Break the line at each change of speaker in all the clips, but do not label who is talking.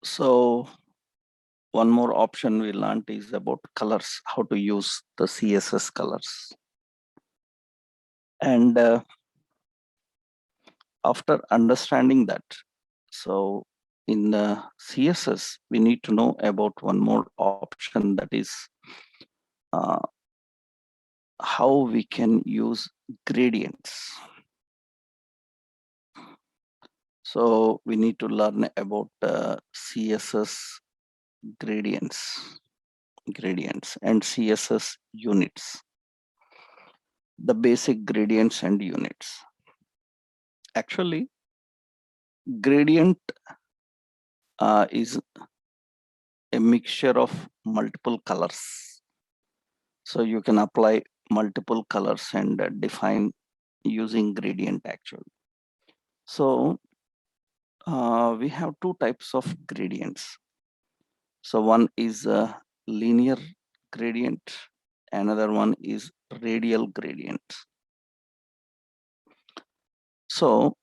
So one more option we learned is about colors, how to use the CSS colors. And after understanding that, so in the CSS, we need to know about one more option, that is uh, how we can use gradients. So we need to learn about CSS gradients and CSS units, the basic gradients and units. Actually, gradient is a mixture of multiple colors. So you can apply multiple colors and define using gradient actually. So we have two types of gradients. So one is a linear gradient, another one is radial gradient. So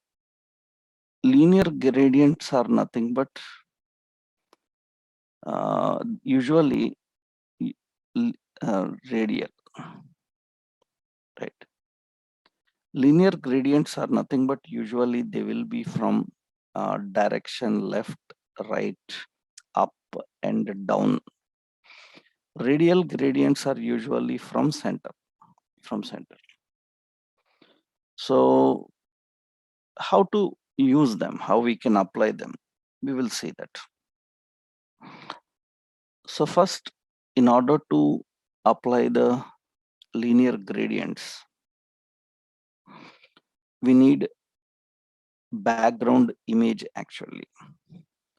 linear gradients are nothing but usually radial, right? Linear gradients are nothing but usually they will be from direction left, right, up and down. Radial gradients are usually from center. So how to use them, how we can apply them, we will see that. So first, in order to apply the linear gradients, we need background image actually.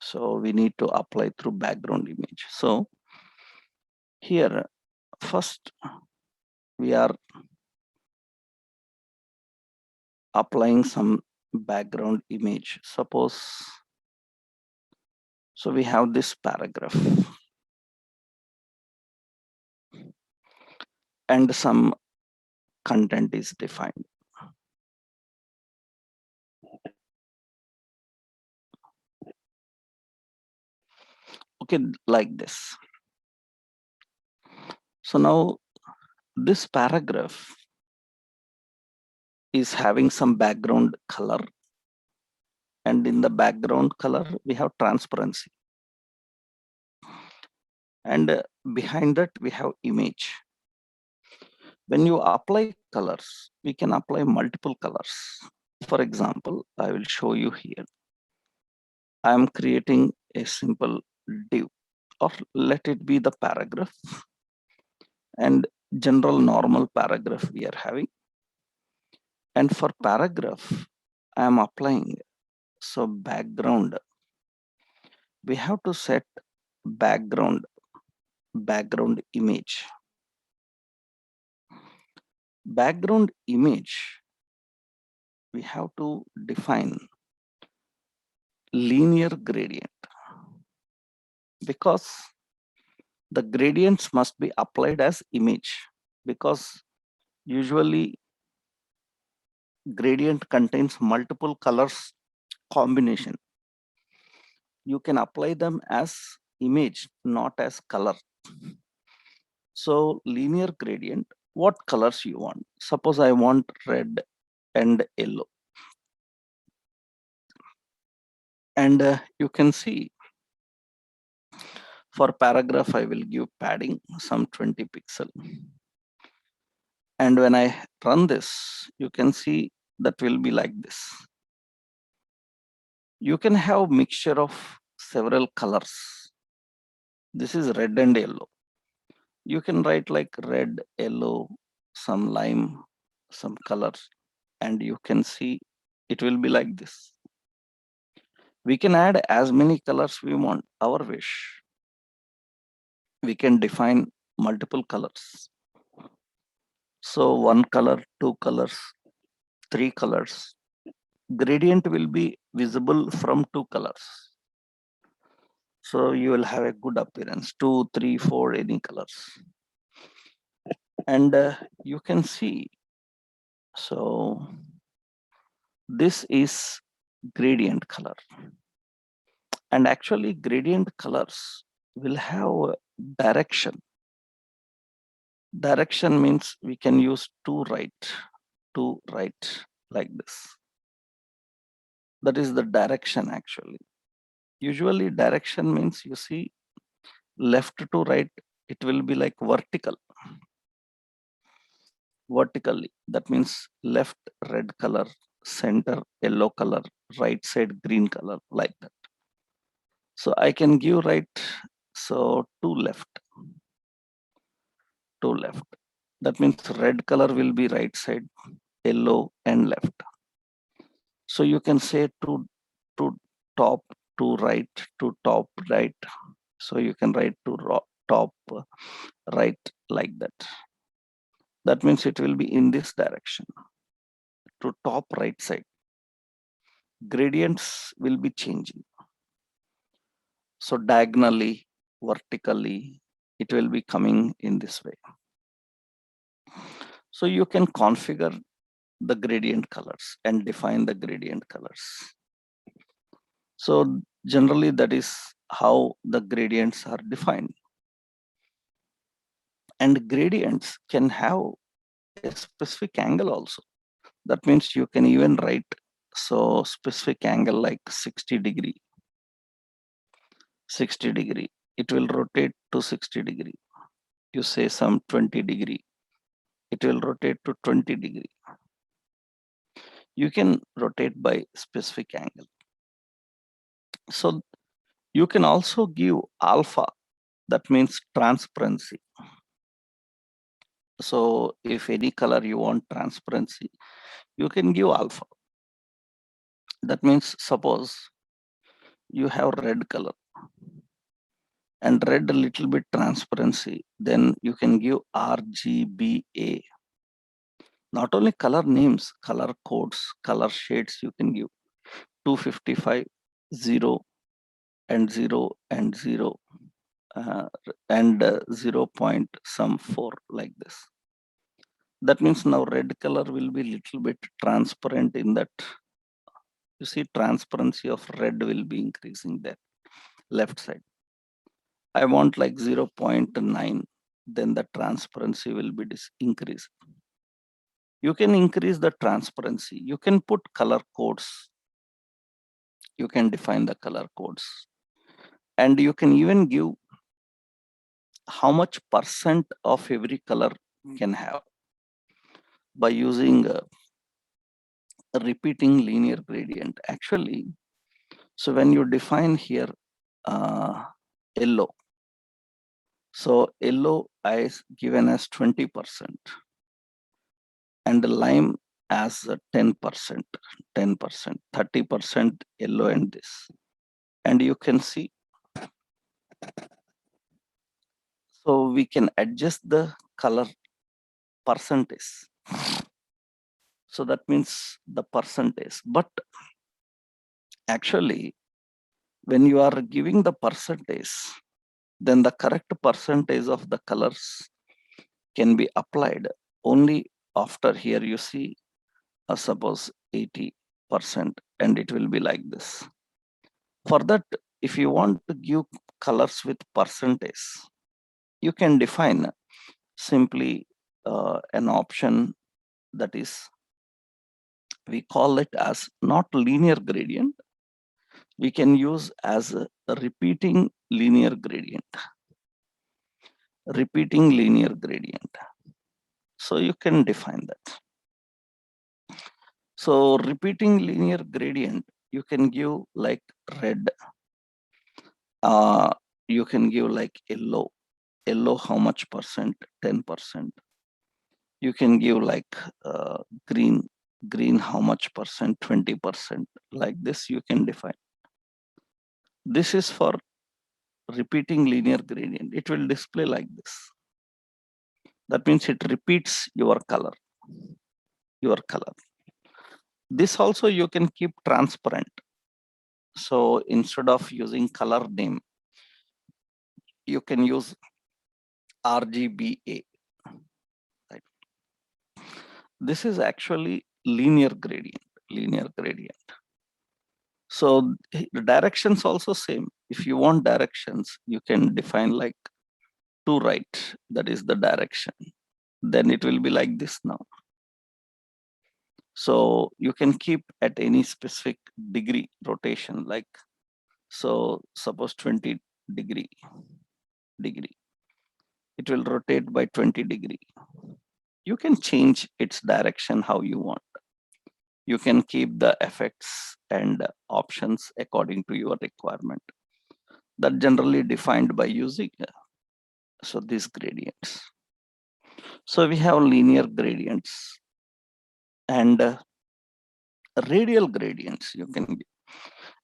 So we need to apply through background image. So here, first we are applying some background image. Suppose, so we have this paragraph and some content is defined. Okay, like this. So now this paragraph is having some background color, and in the background color we have transparency, and behind that we have image. When you apply colors, we can apply multiple colors. For example, I will show you here. I am creating a simple div, or let it be the paragraph, and general normal paragraph we are having. And for paragraph, I am applying, so background, we have to set background image. Background image, we have to define linear gradient, because the gradients must be applied as image, because usually gradient contains multiple colors combination. You can apply them as image, not as color. So linear gradient, what colors you want? Suppose I want red and yellow. And you can see for paragraph, I will give padding some 20 pixel. And when I run this, you can see that will be like this. You can have mixture of several colors. This is red and yellow. You can write like red, yellow, some lime, some colors, and you can see it will be like this. We can add as many colors we want, our wish. We can define multiple colors. So one color, two colors, three colors. Gradient will be visible from two colors. So you will have a good appearance, 2, 3, 4, any colors. And you can see, so this is gradient color. And actually gradient colors will have a direction. Direction means we can use to right like this. That is the direction actually. Usually direction means you see left to right, it will be like vertically. That means left red color, center yellow color, right side green color, like that. So I can give right, so to left. That means red color will be right side, yellow and left. So you can say to top to right to top right. So you can write to top right like that. That means it will be in this direction to top right side. Gradients will be changing. So diagonally, vertically, it will be coming in this way. So you can configure the gradient colors and define the gradient colors. So generally that is how the gradients are defined. And gradients can have a specific angle also. That means you can even write so specific angle like 60 degree. It will rotate to 60 degree. You say some 20 degree, it will rotate to 20 degree. You can rotate by specific angle. So you can also give alpha, that means transparency. So if any color you want transparency, you can give alpha. That means suppose you have red color and red a little bit transparency, then you can give RGBA. Not only color names, color codes, color shades you can give 255, 0 and 0 and 0 and 0 point some 4 like this. That means now red color will be little bit transparent in that. You see transparency of red will be increasing there, left side. I want like 0.9, then the transparency will be increased. You can increase the transparency. You can put color codes. You can define the color codes. And you can even give how much percent of every color can have by using a repeating linear gradient. Actually, so when you define here yellow, so yellow is given as 20% and lime as 10%, 10%, 30% yellow and this. And you can see, so we can adjust the color percentage. So that means the percentage. But actually, when you are giving the percentage, then the correct percentage of the colors can be applied only after here you see suppose 80% and it will be like this. For that, if you want to give colors with percentage, you can define simply an option that is, we call it as not linear gradient. We can use as a repeating linear gradient. Repeating linear gradient. So you can define that. So repeating linear gradient, you can give like red. You can give like yellow. Yellow, how much percent? 10%. You can give like green. Green, how much percent? 20%. Like this, you can define. This is for repeating linear gradient. It will display like this. That means it repeats your color. Your color. This also you can keep transparent. So instead of using color name, you can use RGBA. Right? This is actually linear gradient. Linear gradient. So the directions also same. If you want directions, you can define like to right, that is the direction. Then it will be like this now. So you can keep at any specific degree rotation, like so suppose 20 degree, it will rotate by 20 degree. You can change its direction how you want. You can keep the effects and options according to your requirement. That generally defined by using so these gradients. So we have linear gradients and radial gradients. You can,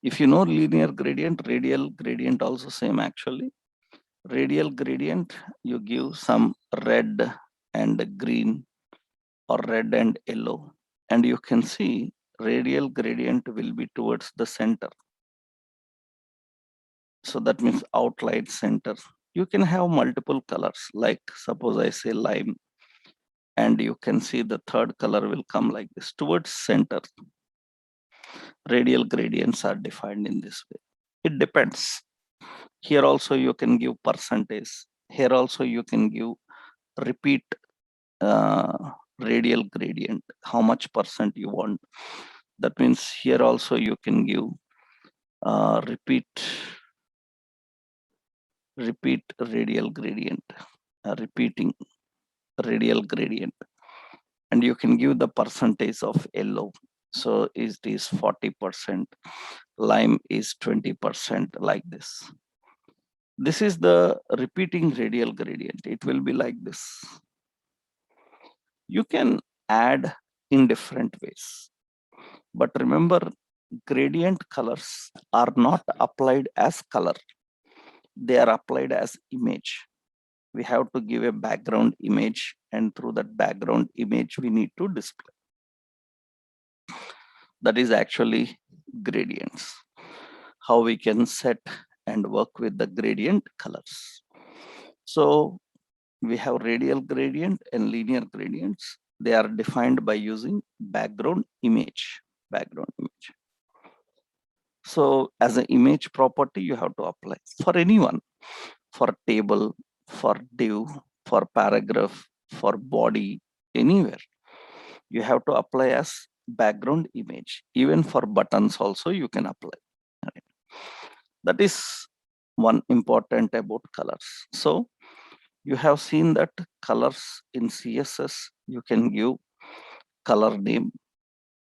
if you know linear gradient, radial gradient also same actually. Radial gradient, you give some red and green or red and yellow, and you can see radial gradient will be towards the center. So that means outline center. You can have multiple colors, like suppose I say lime, and you can see the third color will come like this towards center. Radial gradients are defined in this way. It depends. Here also you can give percentage. Here also you can give repeat radial gradient, how much percent you want. That means here also you can give repeat radial gradient, repeating radial gradient, and you can give the percentage of yellow. So it is 40%, lime is 20%, like this. This is the repeating radial gradient. It will be like this. You can add in different ways. But remember, gradient colors are not applied as color. They are applied as image. We have to give a background image, and through that background image, we need to display. That is actually gradients. How we can set and work with the gradient colors. So we have radial gradient and linear gradients. They are defined by using background image. So as an image property, you have to apply for anyone, for table, for div, for paragraph, for body, anywhere. You have to apply as background image. Even for buttons also you can apply. Right? That is one important about colors. So you have seen that colors in CSS, you can give color name.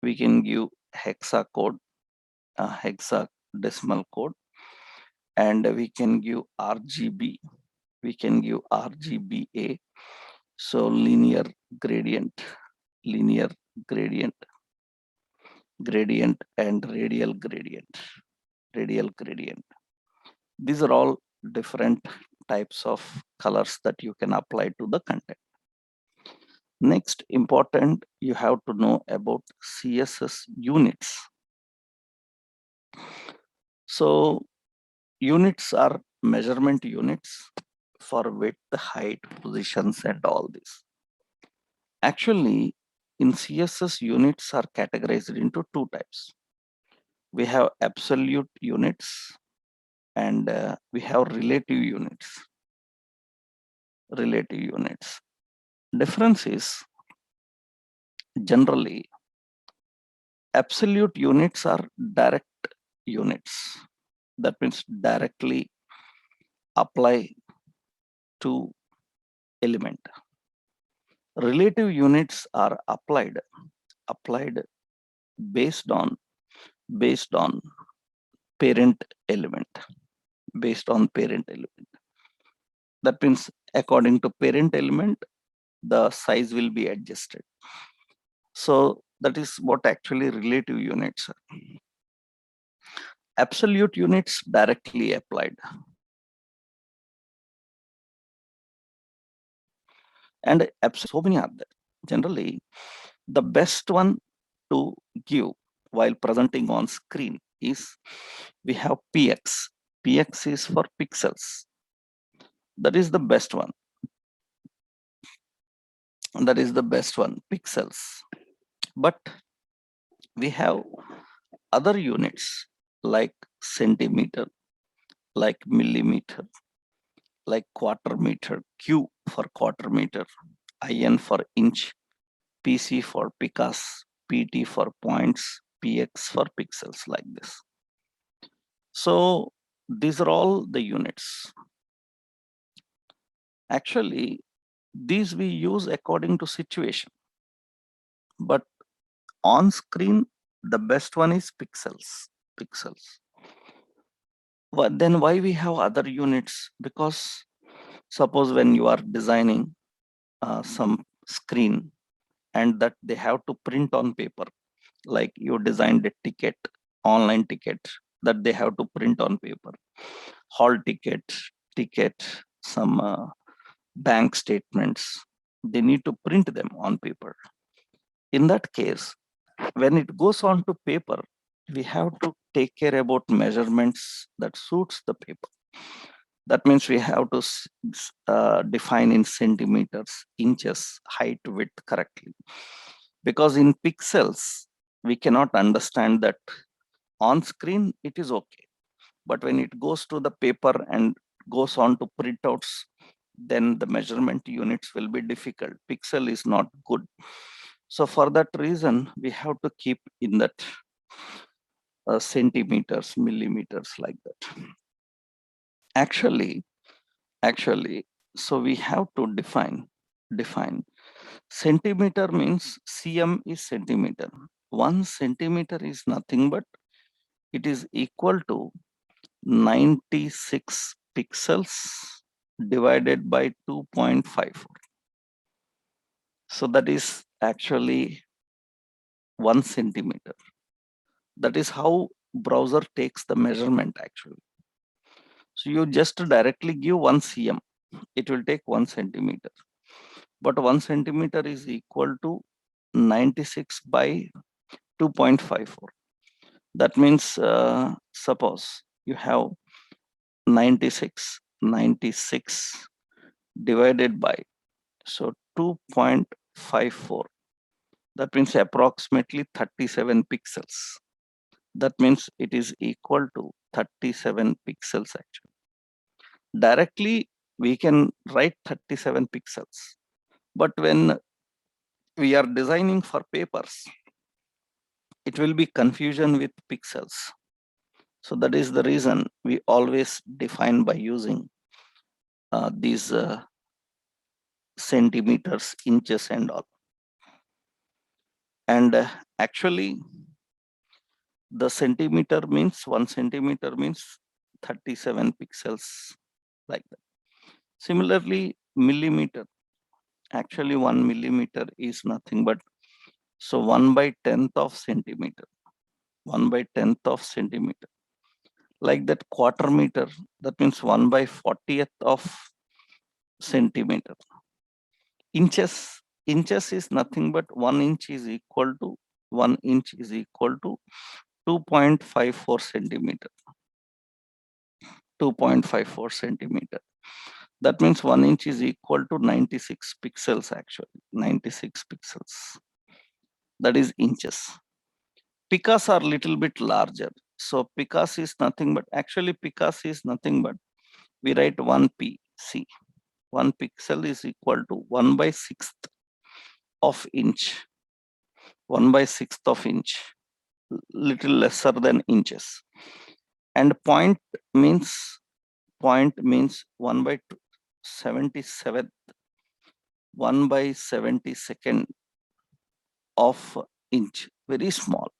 We can give hexa code, hexadecimal code, and we can give RGB. We can give RGBA. So linear gradient, gradient, and radial gradient. These are all different types of colors that you can apply to the content. Next, important, you have to know about CSS units. So units are measurement units for width, height, positions, and all this. Actually, in CSS, units are categorized into two types. We have absolute units and we have relative units. Difference is, generally, absolute units are direct units. That means directly apply to element. Relative units are applied based on parent element. That means according to parent element, the size will be adjusted. So that is what actually relative units are. Absolute units directly applied. And so many are there. Generally, the best one to give while presenting on screen is, we have PX. PX is for pixels. That is the best one. Pixels. But we have other units. like centimeter, like millimeter, like quarter meter, Q for quarter meter, IN for inch, PC for picas, PT for points, PX for pixels, like this. So these are all the units. Actually, these we use according to situation, but on screen, the best one is pixels. Then why we have other units? Because suppose when you are designing some screen and that they have to print on paper, like you designed a ticket, online ticket, that they have to print on paper, hall ticket, some bank statements, they need to print them on paper. In that case, when it goes on to paper, we have to take care about measurements that suits the paper. That means we have to define in centimeters, inches, height, width correctly. Because in pixels, we cannot understand that. On screen, it is okay. But when it goes to the paper and goes on to printouts, then the measurement units will be difficult. Pixel is not good. So for that reason, we have to keep in that centimeters, millimeters, like that. Actually, so we have to define. Centimeter means cm is centimeter. 1 centimeter is nothing but it is equal to 96 pixels divided by 2.54. So that is actually 1 centimeter. That is how browser takes the measurement actually. So you just directly give 1 cm, it will take 1 centimeter. But 1 centimeter is equal to 96 by 2.54. That means suppose you have 96 divided by, so 2.54. That means approximately 37 pixels. That means it is equal to 37 pixels actually. Directly, we can write 37 pixels. But when we are designing for papers, it will be confusion with pixels. So that is the reason we always define by using these centimeters, inches and all. And actually, the centimeter means 1 centimeter means 37 pixels, like that. Similarly, millimeter, actually 1 millimeter is nothing but, so 1 by 10th of centimeter, 1 by 10th of centimeter. Like that, quarter meter, that means 1 by 40th of centimeter. Inches is nothing but 1 inch is equal to 2.54 centimeter. 2.54 centimeter. That means 1 inch is equal to 96 pixels actually, 96 pixels. That is inches. Picas are little bit larger. So picas is nothing but, actually picas is nothing but, we write 1 pc. 1 pixel is equal to 1 by 6th of inch. 1 by 6th of inch, little lesser than inches. And point means 1 by 77th, 1 by 72nd of inch, very small.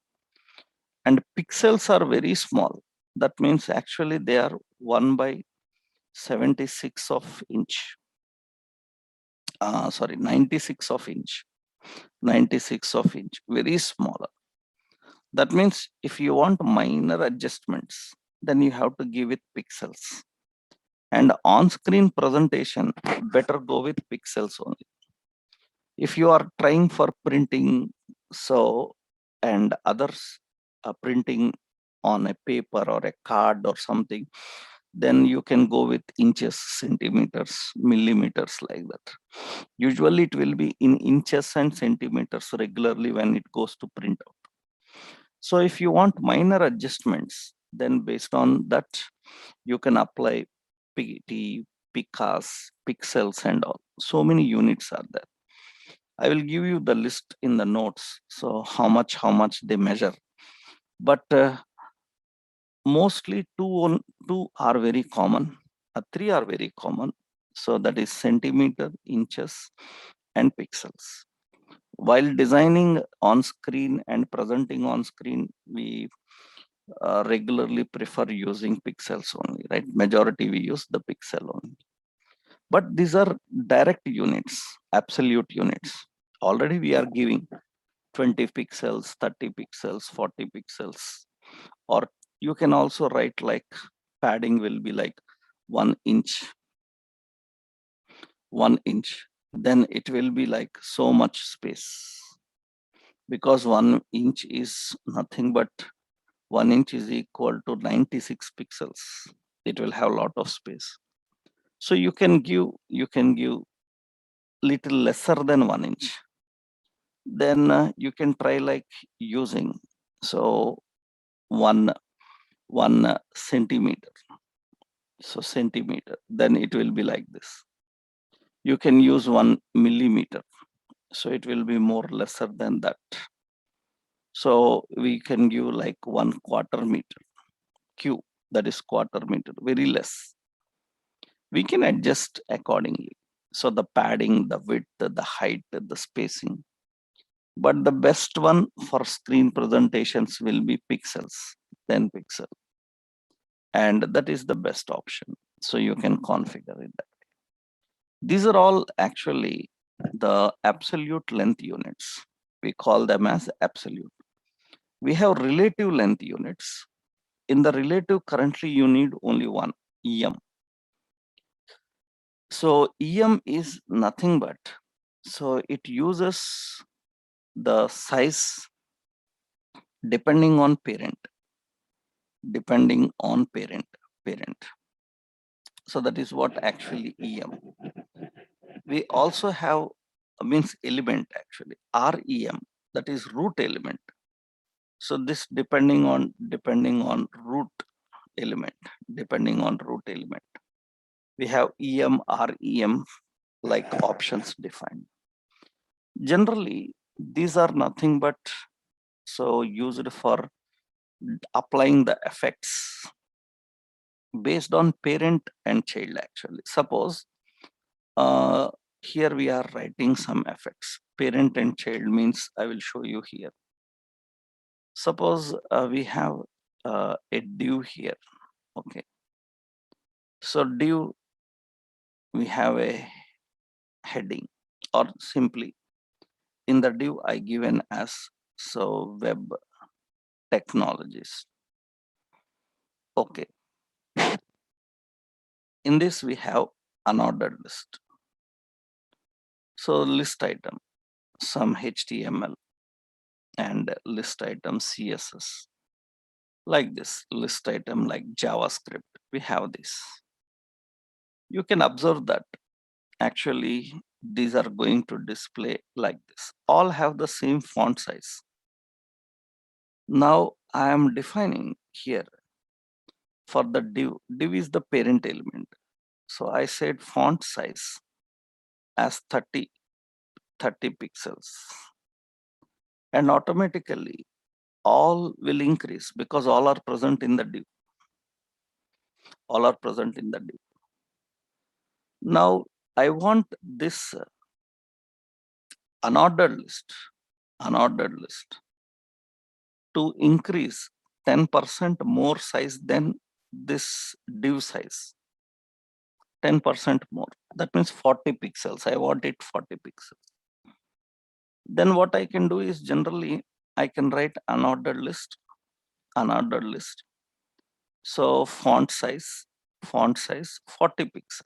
And pixels are very small. That means actually they are 1 by 76 of inch. 96 of inch. 96 of inch, very smaller. That means if you want minor adjustments, then you have to give it pixels. And on-screen presentation, better go with pixels only. If you are trying for printing, so, and others are printing on a paper or a card or something, then you can go with inches, centimeters, millimeters, like that. Usually it will be in inches and centimeters regularly when it goes to print out. So if you want minor adjustments, Then based on that, you can apply PT, PICAS, pixels and all. So many units are there. I will give you the list in the notes. So how much they measure. But mostly two are very common. Three are very common. So that is centimeter, inches, and pixels. While designing on screen and presenting on screen, we regularly prefer using pixels only, right? Majority we use the pixel only. But these are direct units, absolute units. Already we are giving 20 pixels, 30 pixels, 40 pixels, or you can also write like padding will be like 1 inch, 1 inch. Then it will be like so much space, because 1 inch is nothing but 1 inch is equal to 96 pixels. It will have a lot of space. So you can give little lesser than 1 inch. Then you can try like using so one centimeter. So centimeter. Then it will be like this. You can use 1 millimeter. So it will be more lesser than that. So we can give like 1/4 meter. Q, that is quarter meter, very less. We can adjust accordingly. So the padding, the width, the height, the spacing. But the best one for screen presentations will be pixels, 10 pixel. And that is the best option. So you can configure it that way. These are all actually the absolute length units. We call them as absolute. We have relative length units. In the relative, currently you need only one, EM. So EM is nothing but, so it uses the size depending on parent, parent. So that is what actually EM. We also have means element actually, REM, that is root element. So this depending on root element, we have EM, REM like options defined. Generally, these are nothing but so used for applying the effects based on parent and child actually. Suppose here we are writing some effects. Parent and child means I will show you here. Suppose we have a div here. Okay. So div, we have a heading, or simply in the div I given as so web technologies. Okay. In this we have unordered list. So list item, some HTML and list item CSS. Like this, list item like JavaScript. We have this. You can observe that actually these are going to display like this. All have the same font size. Now I am defining here for the div. Div is the parent element. So I said font size as 30 pixels. And automatically all will increase because all are present in the div. All are present in the div. Now I want this unordered list to increase 10% more size than this div size. 10% more. That means 40 pixels. I want it 40 pixels. Then what I can do is generally I can write unordered list. So font size 40 pixels.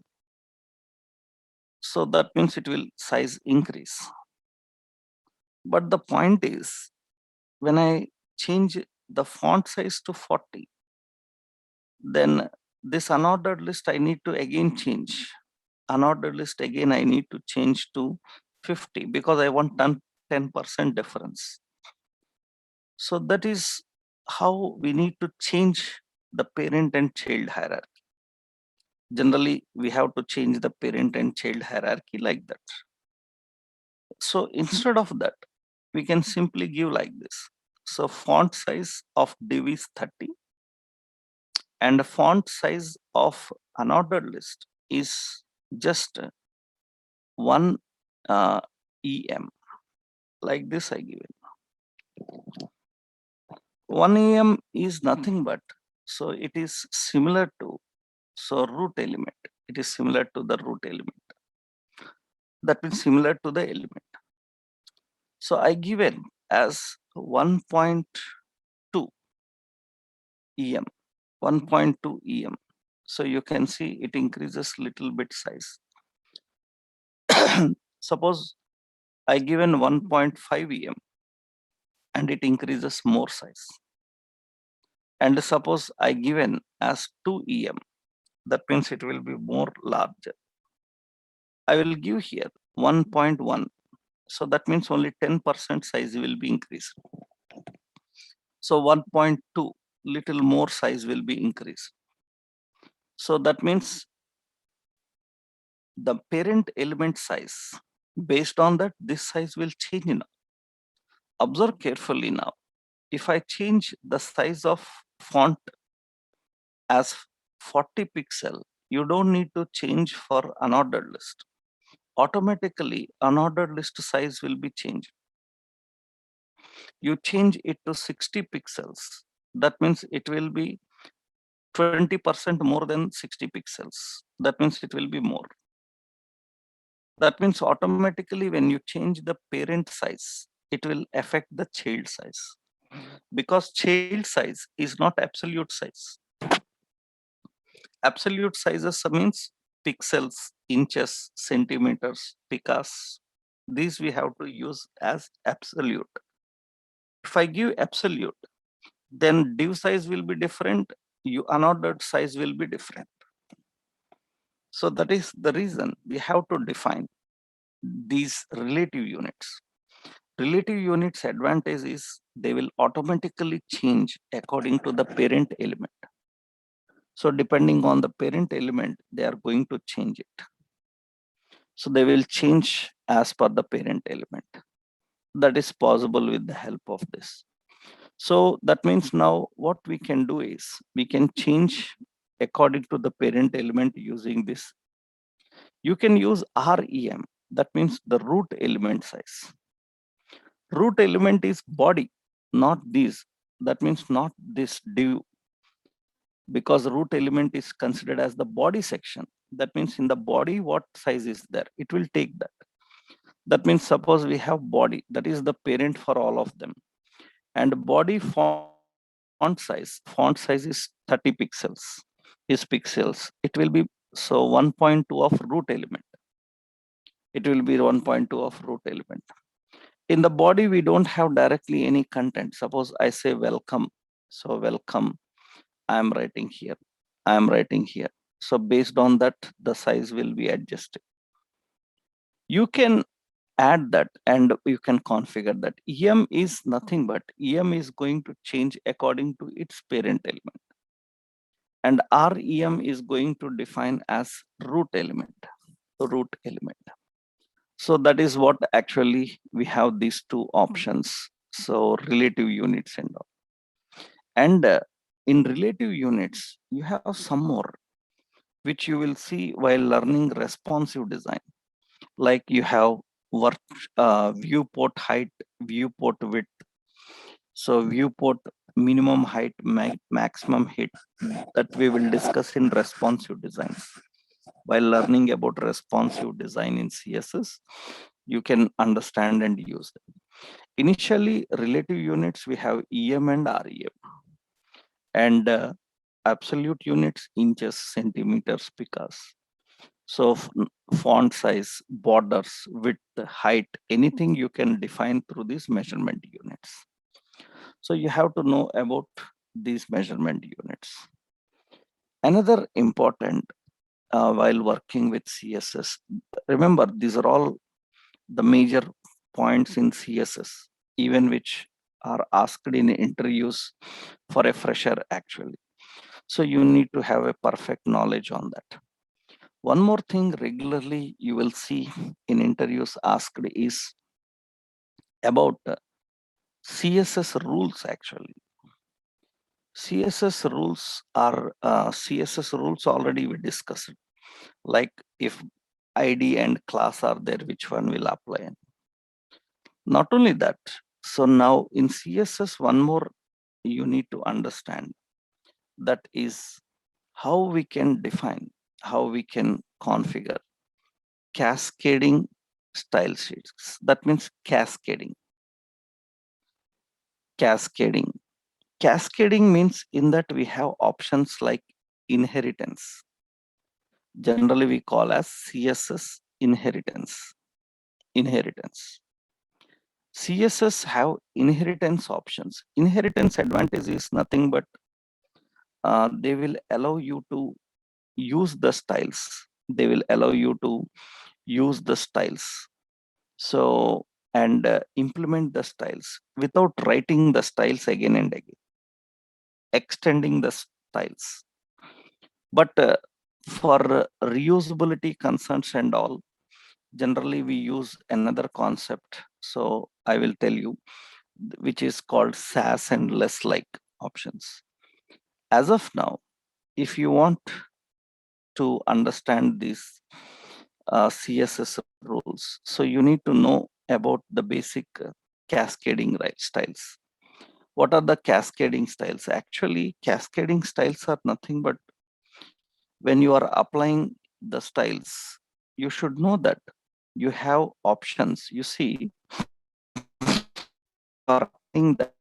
So that means it will size increase. But the point is, when I change the font size to 40, then this unordered list I need to again change. Unordered list again I need to change to 50 because I want 10% difference. So that is how we need to change the parent and child hierarchy. Generally, we have to change the parent and child hierarchy like that. So instead of that, we can simply give like this. So font size of div is 30 and the font size of unordered list is just 1 EM. Like this I give it. 1 EM is nothing but, so it is similar to, so root element. It is similar to the root element. That means similar to the element. So I given as 1.2 EM, 1.2 EM. So you can see it increases little bit size. Suppose I given 1.5 EM and it increases more size. And suppose I given as 2 EM, that means it will be more larger. I will give here 1.1. So that means only 10% size will be increased. So 1.2, little more size will be increased. So that means the parent element size, based on that, this size will change now. Observe carefully now. If I change the size of font as 40 pixel, you don't need to change for unordered list. Automatically, unordered list size will be changed. You change it to 60 pixels. That means it will be 20% more than 60 pixels. That means it will be more. That means automatically when you change the parent size, it will affect the child size, because child size is not absolute size. Absolute sizes means pixels, inches, centimeters, picas. These we have to use as absolute. If I give absolute, then div size will be different, unordered size will be different. So that is the reason we have to define these relative units. Relative units advantage is they will automatically change according to the parent element. So depending on the parent element, they are going to change it. So they will change as per the parent element. That is possible with the help of this. So that means now what we can do is we can change according to the parent element using this. You can use REM, that means the root element size. Root element is body, not this. That means not this div, because root element is considered as the body section. That means in the body, what size is there? It will take that. That means suppose we have body, that is the parent for all of them. And body font size is 30 pixels, is pixels. It will be, so 1.2 of root element. It will be 1.2 of root element. In the body, we don't have directly any content. Suppose I say welcome. So welcome, I am writing here. I am writing here. So based on that, the size will be adjusted. You can add that and you can configure that. EM is nothing but EM is going to change according to its parent element. And REM is going to define as root element. Root element. So that is what actually we have these two options. So relative units and all. And in relative units, you have some more, which you will see while learning responsive design. Like you have work, viewport height, viewport width. So viewport minimum height, maximum height, that we will discuss in responsive designs. While learning about responsive design in CSS, you can understand and use them. Initially, relative units, we have EM and REM. And absolute units, inches, centimeters, picas. So font size, borders, width, height, anything you can define through these measurement units. So you have to know about these measurement units. Another important while working with CSS, remember these are all the major points in CSS, even which are asked in interviews for a fresher actually. So you need to have a perfect knowledge on that. One more thing regularly you will see in interviews asked is about CSS rules actually. CSS rules already we discussed. Like if ID and class are there, which one will apply? Not only that, so now in CSS, one more you need to understand, that is how we can define, how we can configure cascading style sheets. That means cascading. Cascading. Cascading means in that we have options like inheritance. Generally we call as CSS inheritance. Inheritance. CSS have inheritance options. Inheritance advantage is nothing but they will allow you to use the styles. They will allow you to use the styles. So, and implement the styles without writing the styles again and again, extending the styles. But for reusability concerns and all, generally we use another concept. So I will tell you, which is called SAS and less like options. As of now, if you want to understand these CSS rules, so you need to know about the basic cascading styles. What are the cascading styles? Actually, cascading styles are nothing but when you are applying the styles, you should know that you have options. You see, are applying the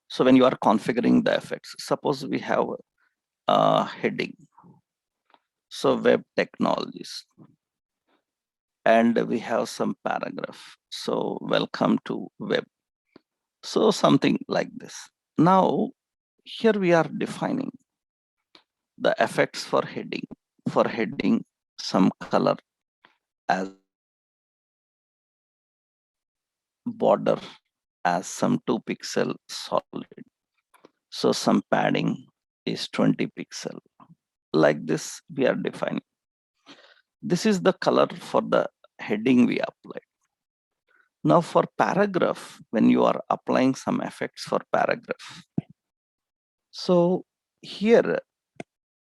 so when you are configuring the effects, suppose we have a heading, so web technologies, and we have some paragraph. So welcome to web. So something like this. Now, here we are defining the effects for heading. For heading, some color as border as some 2-pixel solid. So some padding is 20 pixel. Like this, we are defining. This is the color for the heading we applied. Now for paragraph, when you are applying some effects for paragraph. So here,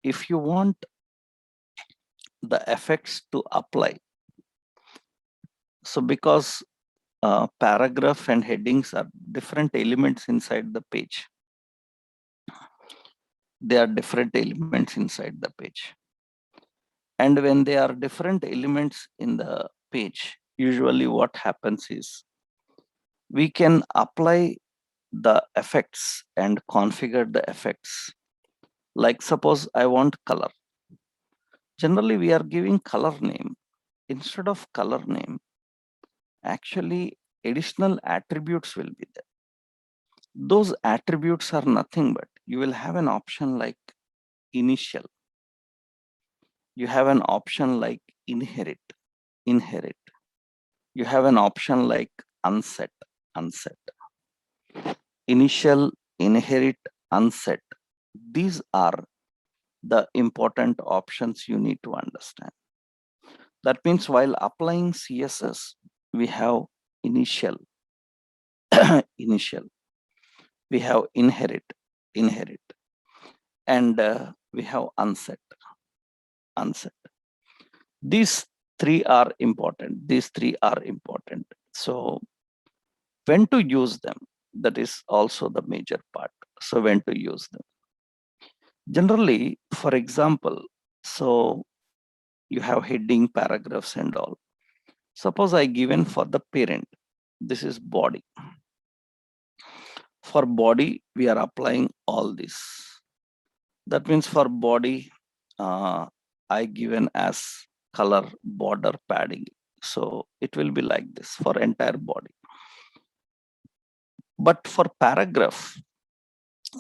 if you want the effects to apply, so because paragraph and headings are different elements inside the page. They are different elements inside the page. And when they are different elements in the page, usually what happens is we can apply the effects and configure the effects. Like suppose I want color. Generally, we are giving color name. Instead of color name, actually additional attributes will be there. Those attributes are nothing but you will have an option like initial. You have an option like inherit. You have an option like unset. Initial, inherit, unset. These are the important options you need to understand. That means while applying CSS, we have initial, initial. We have inherit, and we have unset. These three are important. So when to use them, that is also the major part. So when to use them. Generally, for example, so you have heading, paragraphs and all. Suppose I given for the parent, this is body. For body, we are applying all this. That means for body, I given as color, border, padding. So it will be like this for entire body. But for paragraph,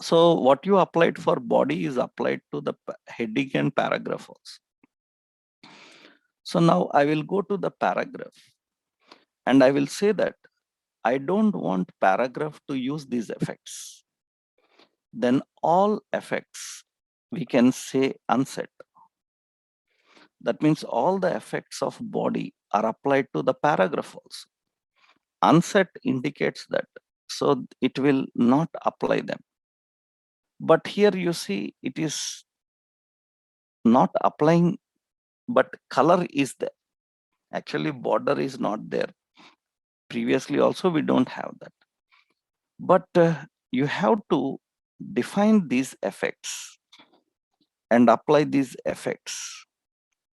so what you applied for body is applied to the heading and paragraph also. So now I will go to the paragraph and I will say that I don't want paragraph to use these effects. then all effects we can say unset. That means all the effects of body are applied to the paragraph also. Unset indicates that, so it will not apply them. But here you see it is not applying, but color is there. Actually, border is not there. Previously also we don't have that. But you have to define these effects and apply these effects.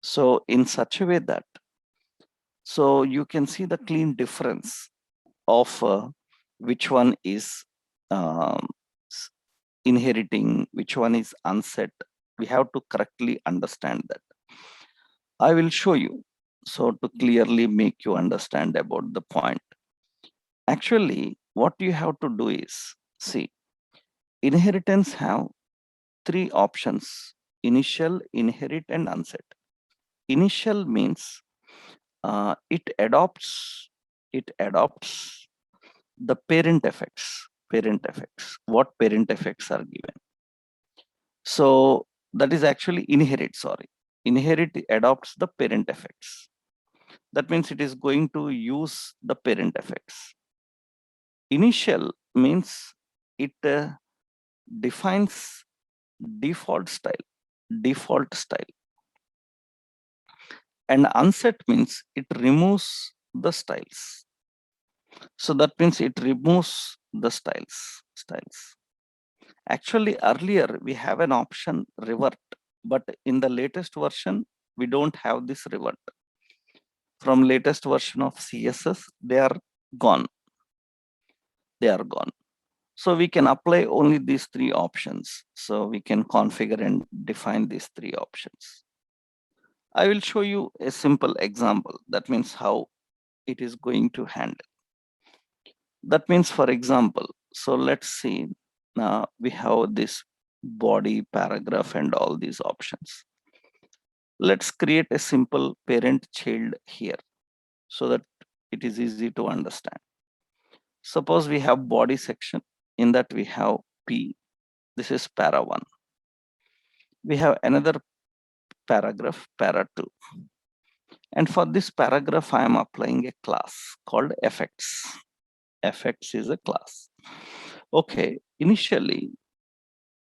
So in such a way that, so you can see the clean difference of which one is um, inheriting, which one is unset. We have to correctly understand that. I will show you, so to clearly make you understand about the point. Actually, what you have to do is, see, inheritance have three options: initial, inherit, and unset. Initial means it adopts the parent effects. What parent effects are given? So that is actually inherit. Sorry, inherit adopts the parent effects. That means it is going to use the parent effects. Initial means it defines default style, default style. And unset means it removes the styles. So that means it removes the styles. Actually, earlier we have an option revert, but in the latest version, we don't have this revert. From latest version of CSS, they are gone. They are gone. So we can apply only these three options. So we can configure and define these three options. I will show you a simple example. That means how it is going to handle. That means, for example, so let's see, we have this body, paragraph, and all these options. Let's create a simple parent child here so that it is easy to understand. Suppose we have body section, in that we have P, this is para 1. We have another paragraph, para 2. And for this paragraph, I am applying a class called effects. Effects is a class. Okay, initially,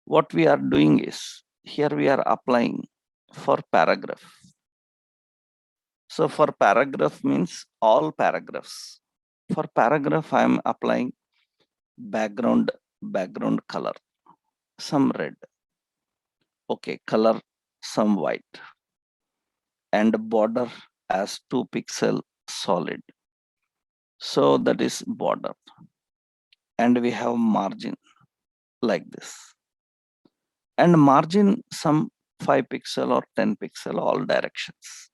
what we are doing is, here we are applying for paragraph. So for paragraph means all paragraphs. For paragraph, I am applying background color, some red. Okay, color some white, and border as 2 pixel solid. So that is border. And we have margin like this. And margin some 5 pixel or 10 pixel, all directions.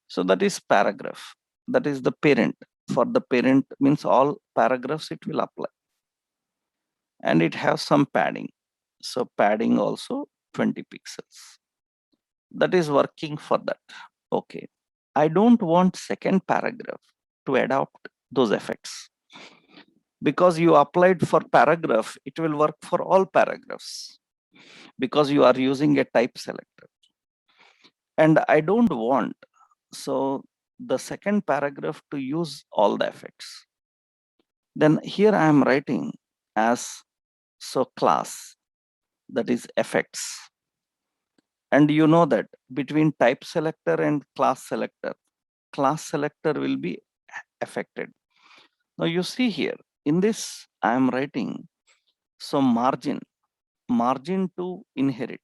So that is paragraph. That is the parent. For the parent means all paragraphs it will apply. And it has some padding. So padding also 20 pixels. That is working for that. Okay. I don't want second paragraph to adopt those effects. Because you applied for paragraph, it will work for all paragraphs. Because you are using a type selector. And I don't want, so the second paragraph to use all the effects. Then here I am writing as, so class, that is effects. And you know that between type selector and class selector will be affected. Now you see here, in this I am writing, so margin to inherit.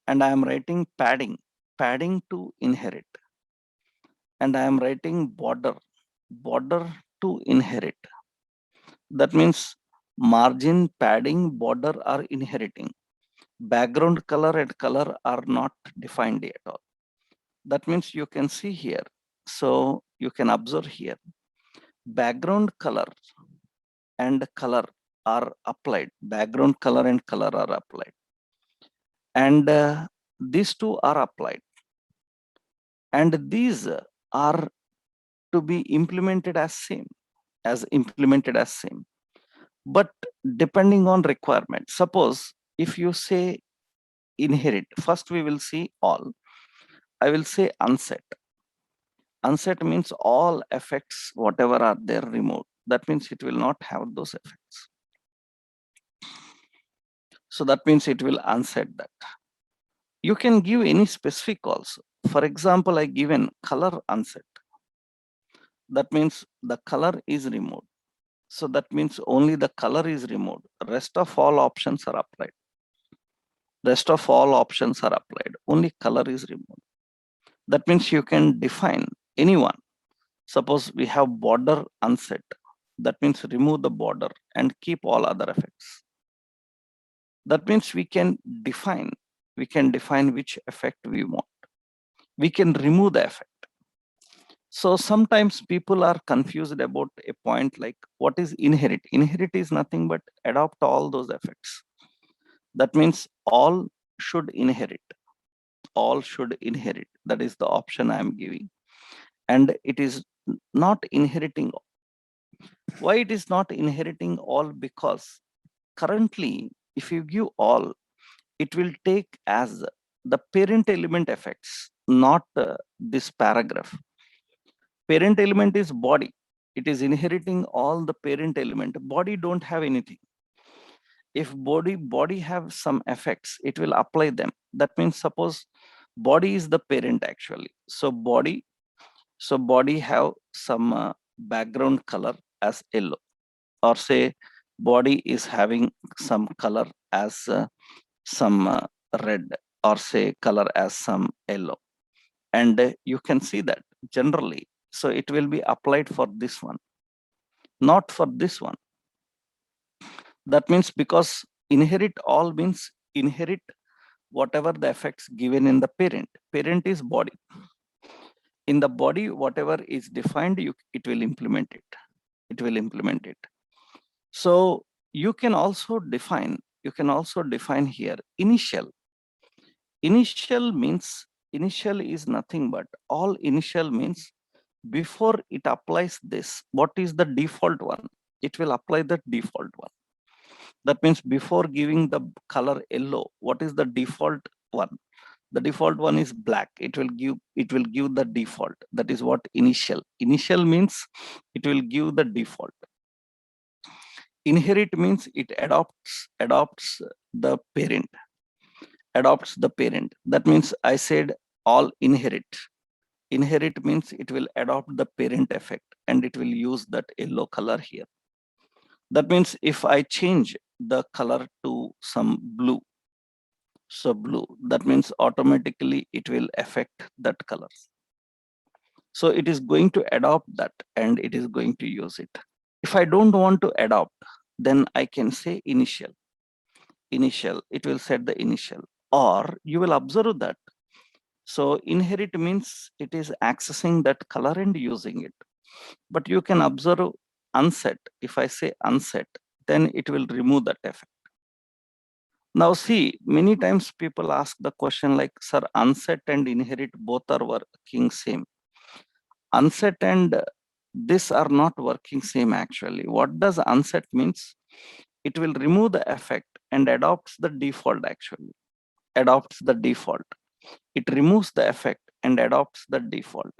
And I am writing padding to inherit. And I am writing border to inherit. That means margin, padding, border are inheriting. Background color and color are not defined at all. That means you can see here. So you can observe here. Background color and color are applied. Background color and color are applied. And these two are applied. And these are to be implemented as same. But depending on requirement, suppose if you say inherit, first we will see all. I will say unset. Unset means all effects, whatever are there, removed. That means it will not have those effects. So that means it will unset that. You can give any specific also. For example, I given color unset. That means the color is removed. So that means only the color is removed. Rest of all options are applied. Rest of all options are applied. Only color is removed. That means you can define anyone. Suppose we have border unset. That means remove the border and keep all other effects. That means we can define which effect we want. We can remove the effect. So sometimes people are confused about a point like what is inherit. Inherit is nothing but adopt all those effects. That means all should inherit. All should inherit. That is the option I am giving. And it is not inheriting. Why it is not inheriting all? Because currently, if you give all, it will take as the parent element effects, not this paragraph. Parent element is body. It is inheriting all the parent element. Body don't have anything. If body have some effects, it will apply them. That means suppose body is the parent actually. So body have some background color as yellow, or say body is having some color as some red, or say color as some yellow. And you can see that generally. So it will be applied for this one, not for this one. That means because inherit all means inherit whatever the effects given in the parent. Parent is body. In the body, whatever is defined, it will implement it. It will implement it. So you can also define here initial. Initial means initial is nothing but all initial means before it applies this, what is the default one? It will apply the default one. That means before giving the color yellow, what is the default one? The default one is black. It will give the default. That is what initial. Initial means it will give the default. Inherit means it adopts the parent. Adopts the parent. That means I said all inherit. Inherit means it will adopt the parent effect and it will use that yellow color here. That means if I change the color to some blue, so blue, that means automatically it will affect that color. So it is going to adopt that and it is going to use it. If I don't want to adopt, then I can say initial. Initial, it will set the initial, or you will observe that. So inherit means it is accessing that color and using it. But you can observe unset. If I say unset, then it will remove that effect. Now see, many times people ask the question like, sir, unset and inherit both are working same. Unset and this are not working same actually. What does unset means? It will remove the effect and adopts the default actually. Adopts the default. It removes the effect and adopts the default.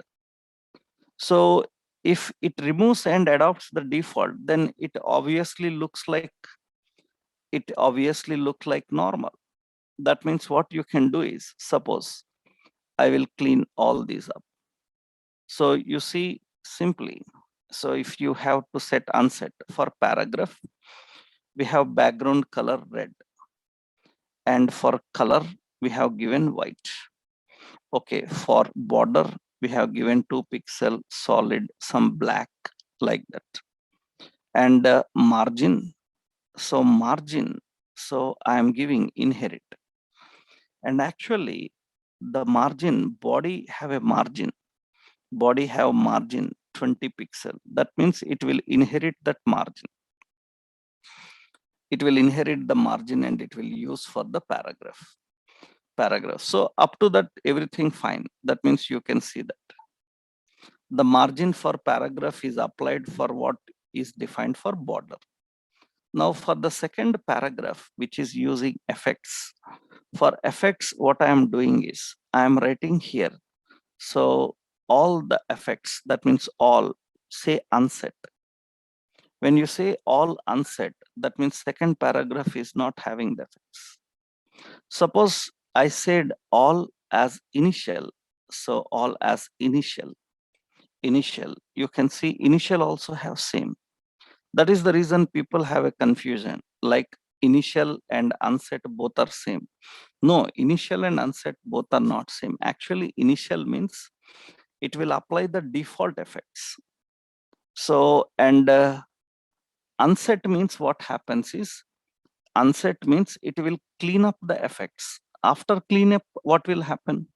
So if it removes and adopts the default, then it obviously looks like normal. That means what you can do is, suppose I will clean all these up. So you see simply, so if you have to set unset for paragraph, we have background color red, and for color we have given white. Okay, for border we have given 2 pixel solid, some black like that. And margin, so I am giving inherit. And actually the margin, body have a margin, 20 pixel. That means it will inherit that margin. It will inherit the margin and it will use for the paragraph. So up to that, everything fine. That means you can see that the margin for paragraph is applied for what is defined for border. Now for the second paragraph, which is using effects, for effects, what I am doing is I am writing here. So all the effects, that means all, say unset. When you say all unset, that means second paragraph is not having the effects. Suppose I said all as initial. So all as initial, you can see initial also have same. That is the reason people have a confusion, like initial and unset both are same. No, initial and unset both are not same. Actually, initial means it will apply the default effects. So, and unset means what happens is, unset means it will clean up the effects. After cleanup, what will happen?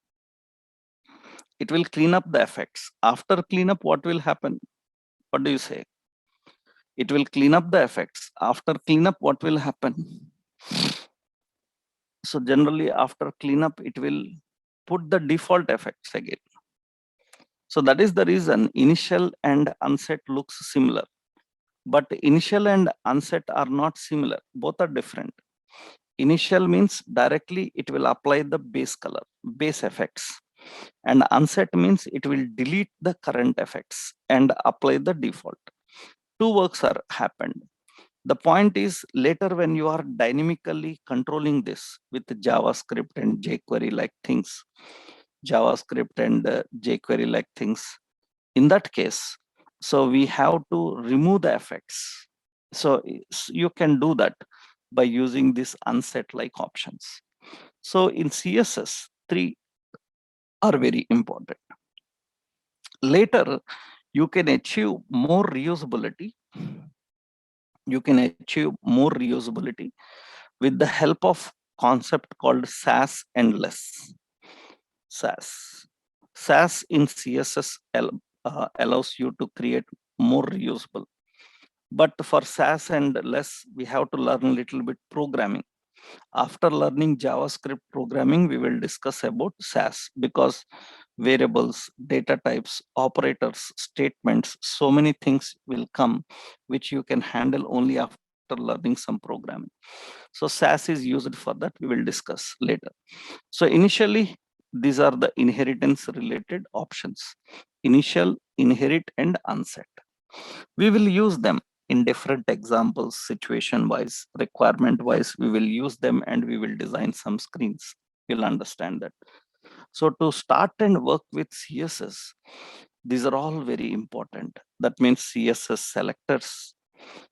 It will clean up the effects. After cleanup, what will happen? What do you say? It will clean up the effects. After cleanup, what will happen? So generally after cleanup, it will put the default effects again. So that is the reason initial and unset looks similar. But initial and unset are not similar. Both are different. Initial means directly it will apply the base color, base effects. And unset means it will delete the current effects and apply the default. Two works are happened. The point is later when you are dynamically controlling this with JavaScript and jQuery like things, JavaScript and jQuery like things, in that case, so we have to remove the effects. So you can do that by using this unset like options. So in CSS, three are very important. Later, you can achieve more reusability. You can achieve more reusability with the help of concept called Sass and less. Sass. Sass in CSS allows you to create more reusable. But for Sass and less, we have to learn a little bit programming. After learning JavaScript programming, we will discuss about Sass, because variables, data types, operators, statements, so many things will come which you can handle only after learning some programming. So Sass is used for that. We will discuss later. So initially, these are the inheritance related options: initial, inherit, and unset. We will use them in different examples, situation wise, requirement wise. We will use them and we will design some screens. You'll understand that. So to start and work with CSS, these are all very important. That means CSS selectors,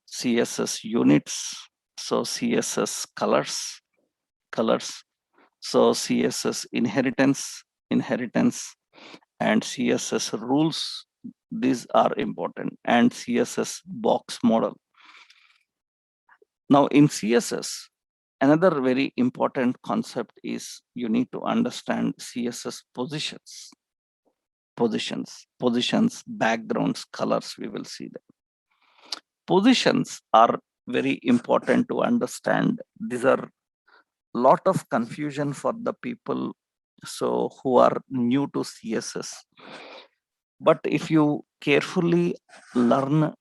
CSS units, so CSS colors, so CSS inheritance, and CSS rules. These are important, and CSS box model. Now in CSS, another very important concept is you need to understand CSS positions, backgrounds, colors. We will see that. Positions are very important to understand. These are lot of confusion for the people so who are new to CSS. But if you carefully learn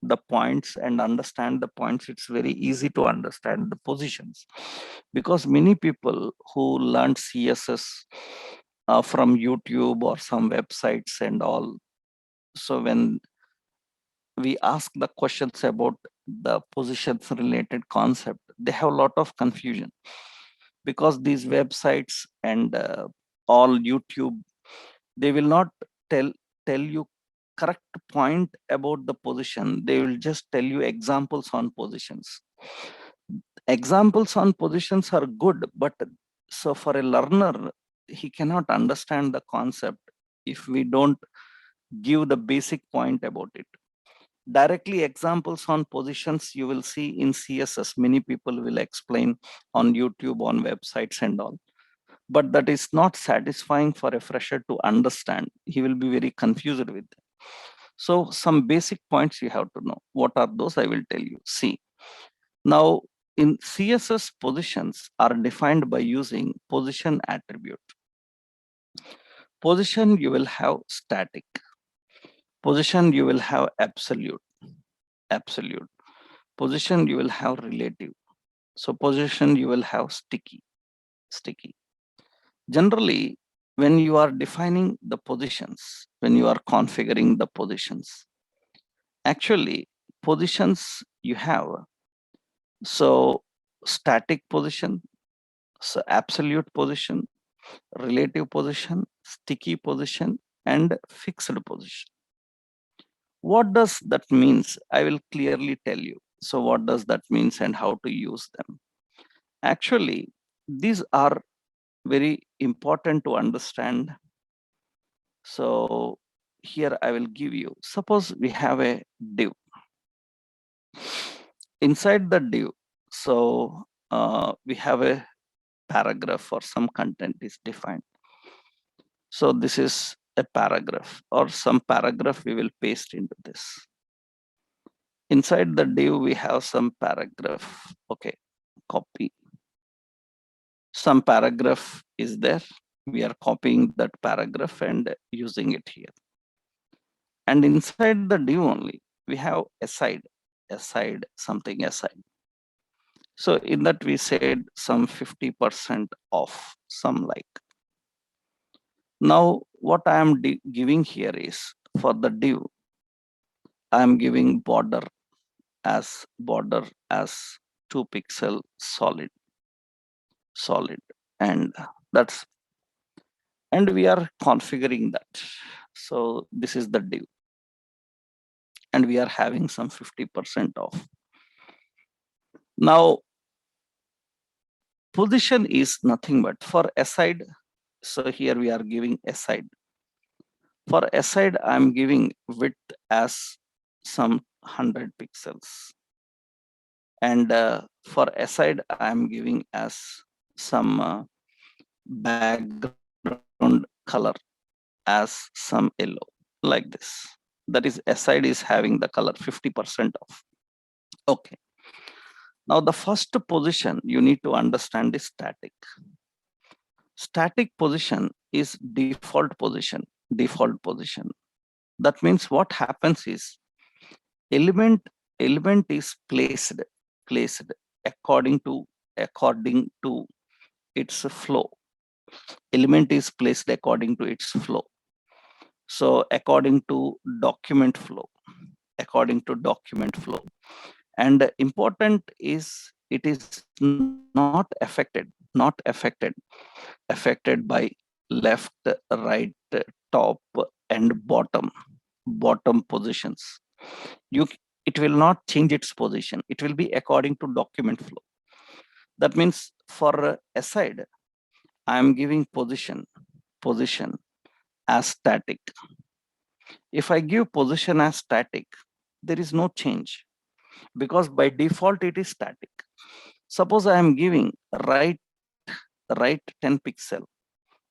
the points and understand the points, it's very easy to understand the positions, because many people who learned CSS from YouTube or some websites and all, so when we ask the questions about the positions related concept, they have a lot of confusion, because these websites and all YouTube, they will not tell you correct point about the position. They will just tell you examples on positions. Examples on positions are good, but so for a learner, he cannot understand the concept if we don't give the basic point about it. Directly examples on positions you will see in CSS. Many people will explain on YouTube, on websites and all. But that is not satisfying for a fresher to understand. He will be very confused with it. So some basic points you have to know. What are those? I will tell you. See, now in CSS, positions are defined by using position attribute. Position, you will have static. Position, you will have absolute. Position you will have relative. So position you will have sticky. Generally, when you are defining the positions, when you are configuring the positions, actually positions you have, so static position, so absolute position, relative position, sticky position, and fixed position. What does that means? I will clearly tell you. So what does that means and how to use them? Actually, these are very important to understand. So here I will give you, suppose we have a div. Inside the div, so we have a paragraph or some content is defined. So this is a paragraph or some paragraph we will paste into this. Inside the div, we have some paragraph. Okay, copy. Some paragraph is there. We are copying that paragraph and using it here. And inside the div only, we have aside, something aside. So in that we said some 50% off, some like. Now what I am giving here is for the div, I am giving border as 2 pixel solid, and that's, and we are configuring that. So this is the div, and we are having some 50% off. Now position is nothing but for aside. So here we are giving aside. For aside, I'm giving width as some 100 pixels. And for aside, I'm giving as some background color as some yellow, like this. That is, aside is having the color 50% off. Okay. Now the first position you need to understand is static. Static position is default position. That means what happens is element is placed according to its flow. Element is placed according to its flow. So according to document flow, and important is it is not affected by left, right, top, and bottom positions. It will not change its position. It will be according to document flow. That means for aside, I am giving position as static. If I give position as static, there is no change because by default it is static. Suppose I am giving right 10 pixel,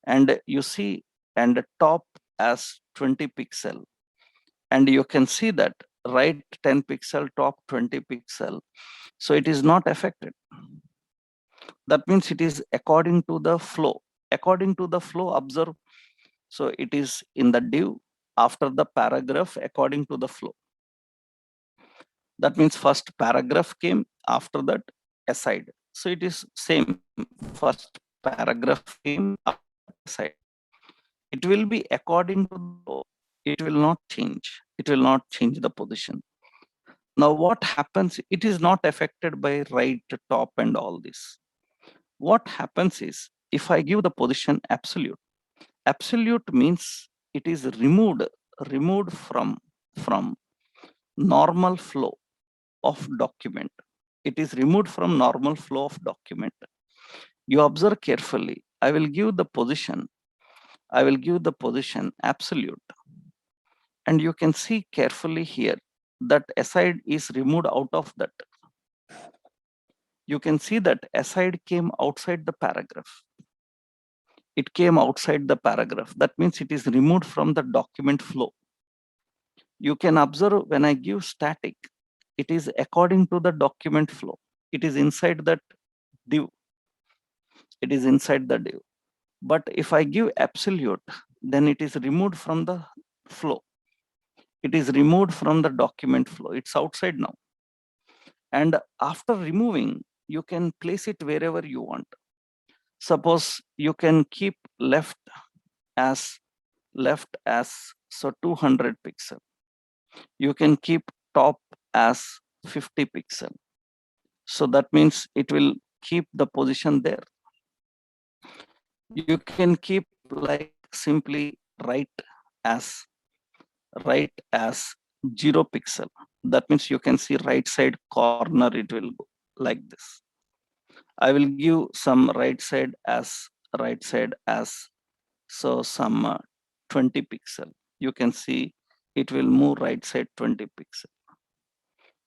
and you see, and top as 20 pixel, and you can see that right 10 pixel, top 20 pixel, so it is not affected. That means it is according to the flow. Observe. So it is in the div after the paragraph according to the flow. That means first paragraph came, after that aside. So it is same. First paragraph came, aside. It will be according to the flow. It will not change. It will not change the position. Now what happens? It is not affected by right, top, and all this. What happens is if I give the position absolute means it is removed from normal flow of document. It is removed from normal flow of document. You observe carefully. I will give the position absolute, and you can see carefully here that aside is removed out of that. You can see that aside came outside the paragraph. It came outside the paragraph. That means it is removed from the document flow. You can observe when I give static, it is according to the document flow. It is inside that div. But if I give absolute, then it is removed from the flow. It is removed from the document flow. It's outside now. And after removing, you can place it wherever you want. Suppose you can keep as left as so 200 pixel. You can keep top as 50 pixel. So that means it will keep the position there. You can keep like simply as right as 0 pixel. That means you can see right side corner, it will go like this. I will give some right side as so some 20 pixel. You can see it will move right side 20 pixel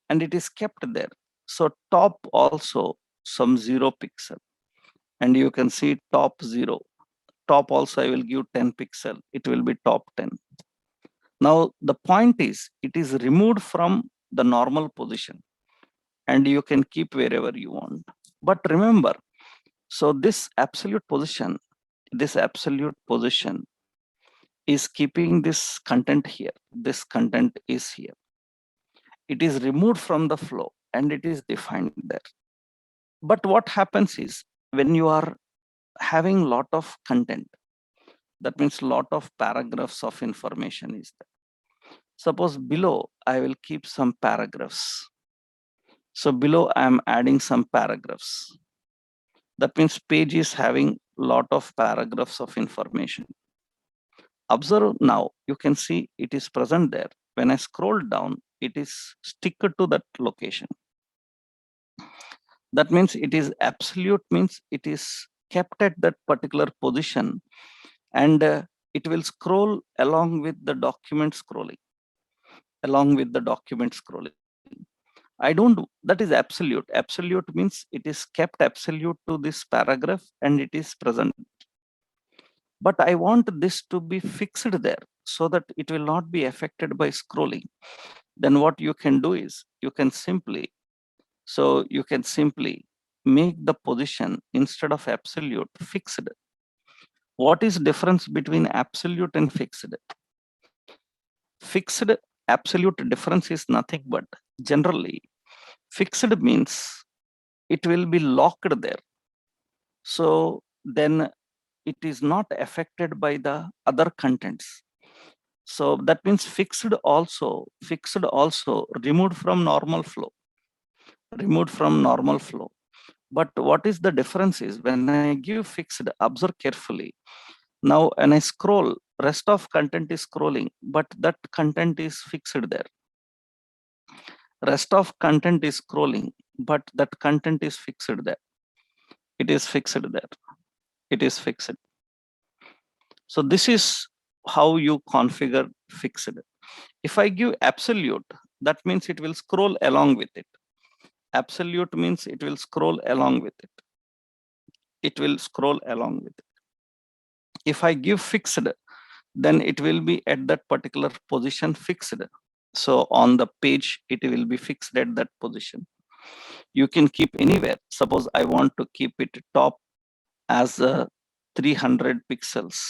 and it is kept there. So top also some 0 pixel and you can see top 0. Top also I will give 10 pixel. It will be top 10. Now the point is it is removed from the normal position and you can keep wherever you want. But remember, so this absolute position is keeping this content here. This content is here. It is removed from the flow and it is defined there. But what happens is when you are having lot of content, that means lot of paragraphs of information is there. Suppose below I will keep some paragraphs. So below I am adding some paragraphs. That means page is having lot of paragraphs of information. Observe now, you can see it is present there. When I scroll down, it is stick to that location. That means it is absolute, means it is kept at that particular position and it will scroll along with the document scrolling. I don't do that is absolute. Absolute means it is kept absolute to this paragraph and it is present. But I want this to be fixed there so that it will not be affected by scrolling. Then what you can do is you can simply make the position instead of absolute fixed. What is difference between absolute and fixed? Fixed absolute difference is nothing but generally fixed means it will be locked there. So then it is not affected by the other contents. So that means fixed also removed from normal flow. But what is the difference is when I give fixed, observe carefully. Now when I scroll, rest of content is scrolling, but that content is fixed there. Rest of content is scrolling, but that content is fixed there. It is fixed there. It is fixed. So this is how you configure fixed. If I give absolute, that means it will scroll along with it. Absolute means it will scroll along with it. It will scroll along with it. If I give fixed, then it will be at that particular position fixed. So on the page, it will be fixed at that position. You can keep anywhere. Suppose I want to keep it top as 300 pixels.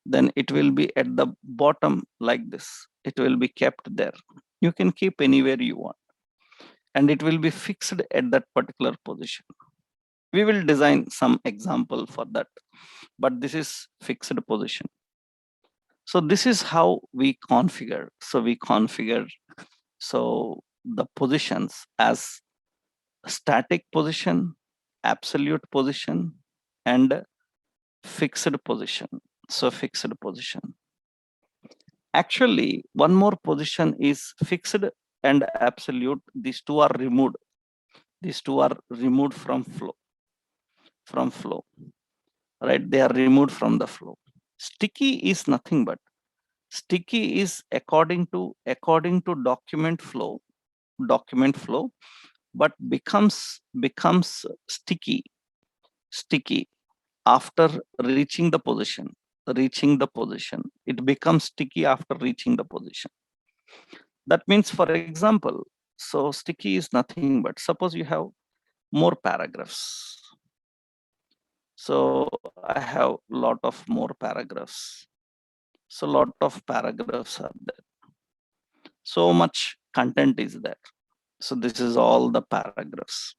Then it will be at the bottom like this. It will be kept there. You can keep anywhere you want. And it will be fixed at that particular position. We will design some example for that. But this is fixed position. So this is how we configure. So the positions as static position, absolute position, and fixed position. So fixed position. Actually, one more position is fixed and absolute. These two are removed. These two are removed from flow. Right? They are removed from the flow. Sticky is nothing but sticky is according to document flow, but becomes sticky after reaching the position. It becomes sticky after reaching the position. That means, for example, so sticky is nothing but suppose you have more paragraphs. So I have lot of more paragraphs. So lot of paragraphs are there. So much content is there. So this is all the paragraphs.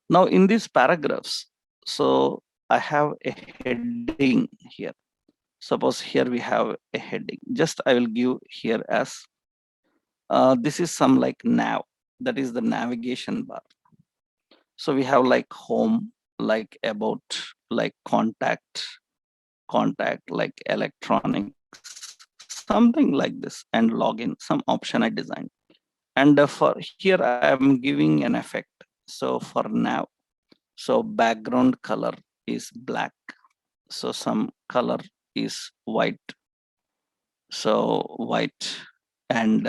Now in these paragraphs, so I have a heading here. Suppose here we have a heading. Just I will give here as this is some like nav, that is the navigation bar. So we have like home, like about, like contact, like electronics, something like this, and login, some option I designed. And for here I am giving an effect. So for nav, so background color is black. So some color is white. So white, and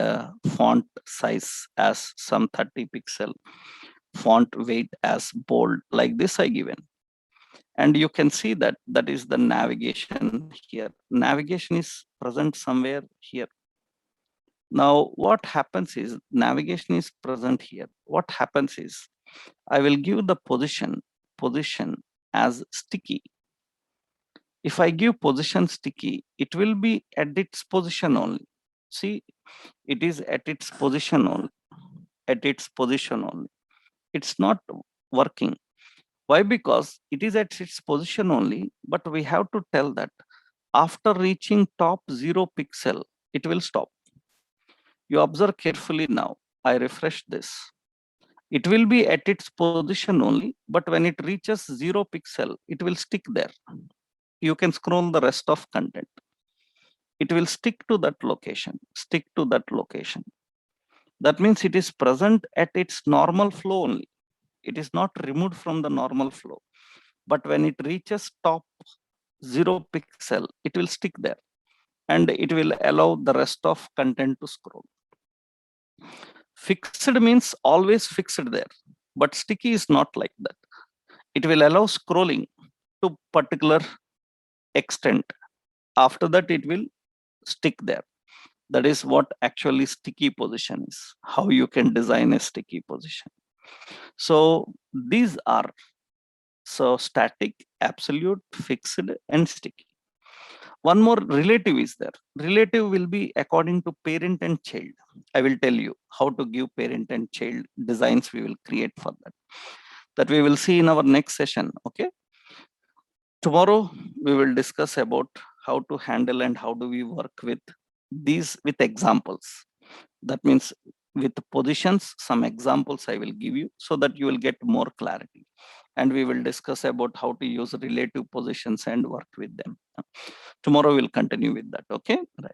font size as some 30 pixel, font weight as bold, like this I given. And you can see that that is the navigation here. Navigation is present somewhere here. Now what happens is navigation is present here. What happens is I will give the position as sticky. If I give position sticky, it will be at its position only. See, it is at its position only, at its position only. It's not working. Why? Because it is at its position only, but we have to tell that after reaching top 0 pixel, it will stop. You observe carefully now. I refresh this. It will be at its position only, but when it reaches 0 pixel, it will stick there. You can scroll the rest of content. It will stick to that location, stick to that location. That means it is present at its normal flow only. It is not removed from the normal flow. But when it reaches top 0 pixel, it will stick there, and it will allow the rest of content to scroll. Fixed means always fixed there, but sticky is not like that. It will allow scrolling to particular extent. After that, it will stick there. That is what actually sticky position is, how you can design a sticky position. So these are, so static, absolute, fixed, and sticky. One more relative is there. Relative will be according to parent and child. I will tell you how to give parent and child designs we will create for that. That we will see in our next session. Okay. Tomorrow we will discuss about how to handle and how do we work with these with examples. That means with positions, some examples I will give you so that you will get more clarity. And we will discuss about how to use relative positions and work with them. Tomorrow we'll continue with that. Okay. Right.